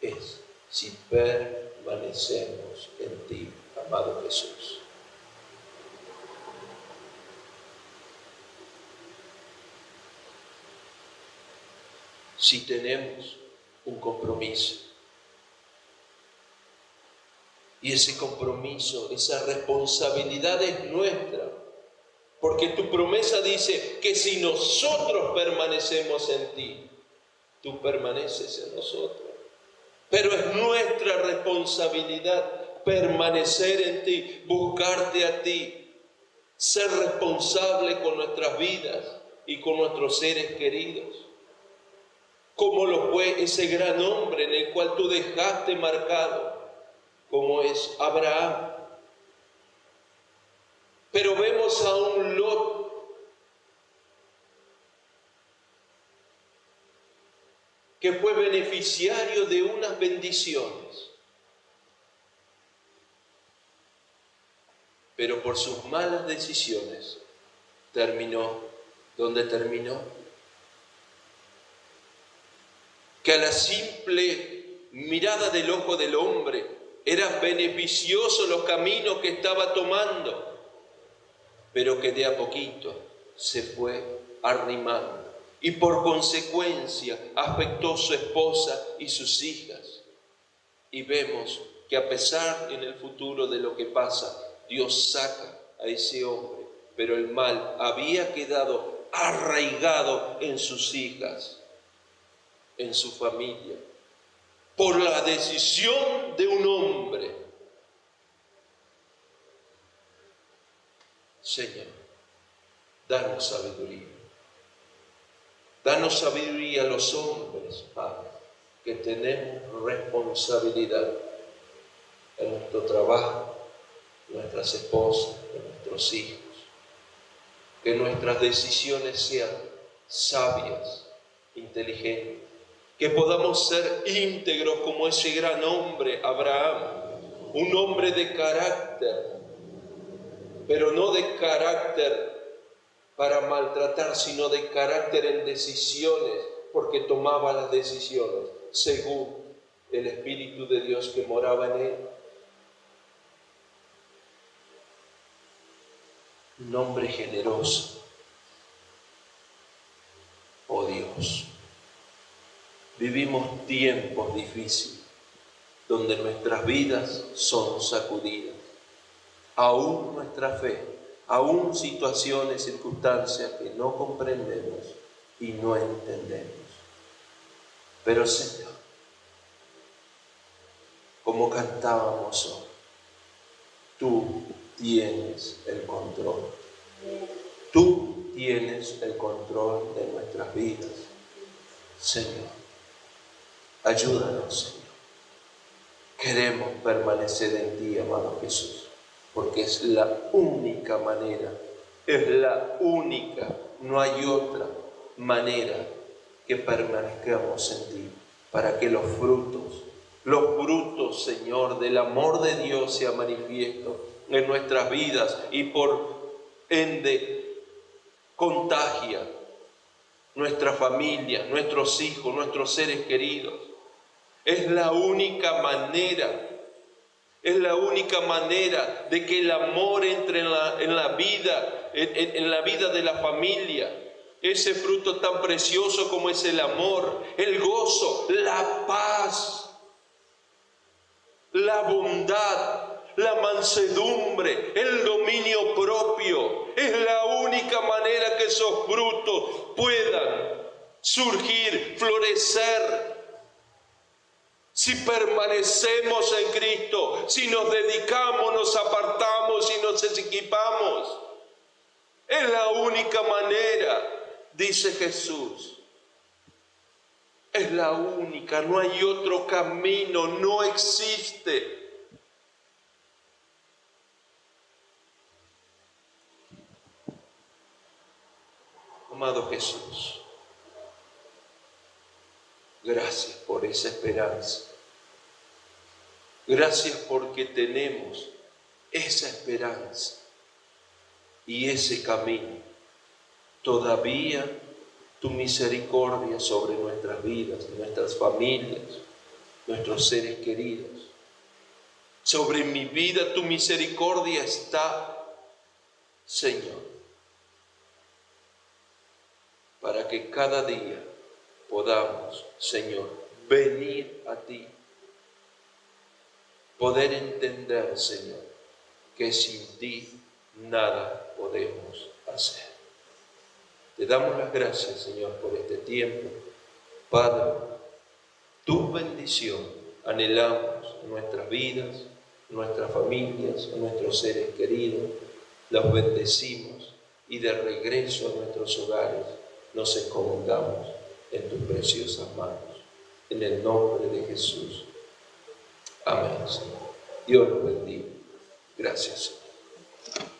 es si permanecemos en ti, amado Jesús. Si tenemos un compromiso. Y ese compromiso, esa responsabilidad es nuestra. Porque tu promesa dice que si nosotros permanecemos en ti, tú permaneces en nosotros. Pero es nuestra responsabilidad permanecer en ti, buscarte a ti, ser responsable con nuestras vidas y con nuestros seres queridos. Como lo fue ese gran hombre en el cual tú dejaste marcado, como es Abraham. Pero vemos a un Lot que fue beneficiario de unas bendiciones, pero por sus malas decisiones terminó donde terminó. Que a la simple mirada del ojo del hombre eran beneficiosos los caminos que estaba tomando, pero que de a poquito se fue arrimando y por consecuencia afectó a su esposa y sus hijas. Y vemos que a pesar en el futuro de lo que pasa, Dios saca a ese hombre, pero el mal había quedado arraigado en sus hijas, en su familia, por la decisión de un hombre. Señor, danos sabiduría. Danos sabiduría a los hombres, Padre, que tenemos responsabilidad en nuestro trabajo, nuestras esposas, en nuestros hijos. Que nuestras decisiones sean sabias, inteligentes. Que podamos ser íntegros como ese gran hombre, Abraham, un hombre de carácter, pero no de carácter para maltratar, sino de carácter en decisiones, porque tomaba las decisiones según el Espíritu de Dios que moraba en él. Un hombre generoso, oh Dios. Vivimos tiempos difíciles, donde nuestras vidas son sacudidas. Aún nuestra fe, aún situaciones, circunstancias que no comprendemos y no entendemos. Pero Señor, como cantábamos hoy, tú tienes el control. Tú tienes el control de nuestras vidas. Señor, ayúdanos, Señor. Queremos permanecer en ti, amado Jesús, porque es la única manera, es la única, no hay otra manera que permanezcamos en ti, para que los frutos, Señor, del amor de Dios sea manifiesto en nuestras vidas y por ende contagia nuestra familia, nuestros hijos, nuestros seres queridos. Es la única manera de que el amor entre en la vida, en la vida de la familia. Ese fruto tan precioso como es el amor, el gozo, la paz, la bondad, la mansedumbre, el dominio propio. Es la única manera que esos frutos puedan surgir, florecer. Si permanecemos en Cristo, si nos dedicamos, nos apartamos y nos equipamos. Es la única manera, dice Jesús. Es la única, no hay otro camino, no existe. Amado Jesús, gracias por esa esperanza. Gracias porque tenemos esa esperanza y ese camino. Todavía tu misericordia sobre nuestras vidas, nuestras familias, nuestros seres queridos. Sobre mi vida tu misericordia está, Señor, para que cada día podamos, Señor, venir a ti. Poder entender, Señor, que sin ti nada podemos hacer. Te damos las gracias, Señor, por este tiempo. Padre, tu bendición anhelamos en nuestras vidas, en nuestras familias, en nuestros seres queridos. Los bendecimos y de regreso a nuestros hogares nos encomendamos en tus preciosas manos. En el nombre de Jesús. Amén, Señor. Dios los bendiga. Gracias, Señor.